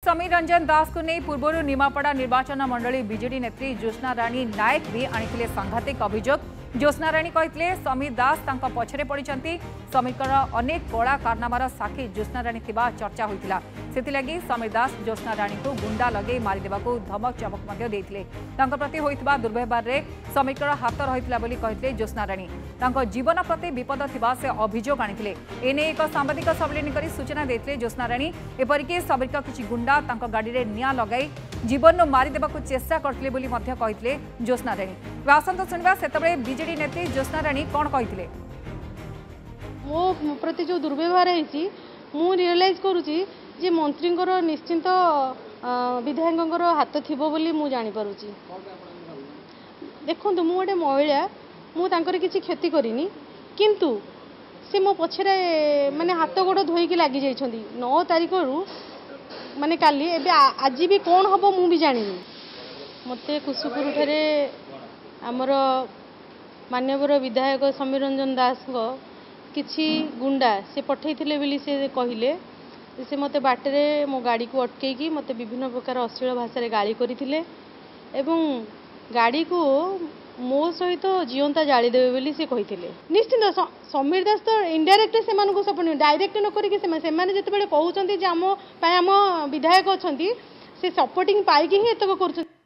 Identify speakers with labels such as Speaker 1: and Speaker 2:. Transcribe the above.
Speaker 1: समीर रंजन दास को नहीं पूर्व निमापड़ा निर्वाचन मंडली बीजेडी नेत्री ज्योत्स्ना राणी नायक भी आनी सांघातिक अभियोग। ज्योत्स्ना राणी कहते समीर दास पछरे पड़ी समीर अनेक कला कारनामार साक्षी ज्योत्स्ना राणी चर्चा होता से समीर दास ज्योत्स्ना राणी को गुंडा लगे मारिदेवा धमक चमक देते प्रति होता दुर्व्यवहार में समीर हाथ रही कहते ज्योत्स्ना राणी जीवन प्रति विपद थिबा से अभियोग आनी एने एक सांबादिक सम्मेलन कर सूचना देते ज्योत्स्ना राणी एपरिक समीर किसी गुंडा गाड़ी में निआं लगाई जीवन मारिदेवा चेष्टा करते कहते ज्योत्स्ना राणी। आसंत शुणा से बीजेडी नेत्री ज्योत्स्ना राणी कौन कहते
Speaker 2: मो प्रति जो दुर्व्यवहार है मु रियलाइज करुँची जे मंत्री निश्चिंत विधायक हाथ थी बोली मु जानी पारुची। देखो मु गोटे महिला मुझे किसी क्षति करनी किंतु से मो पछरे माने हाथ गोड़ धोईकी लगी जाइछंती 9 तारिख रु माने काली एबे आज भी कौन हम मु भी जानी मते कुसुपुर ठारे आमर मान्यवर विधायक समीर रंजन दास को किछि गुंडा से पठैथिले बोली से कहले से मते बाटरे मो गाड़ी को अटकैकी मते विभिन्न प्रकार अश्लील भाषा रे गाली करथिले एवं गाड़ी को मो सहित जीवंता जाली देवे बोली से कहथिले। निश्चित समीर दास तो इनडायरेक्टली से मानको सपोर्ट डायरेक्ट न करिके से माने जते बेले कहउचंती जे आम विधायक अछंती से सपोर्टिंग पाइकी ही एतक करूछंती।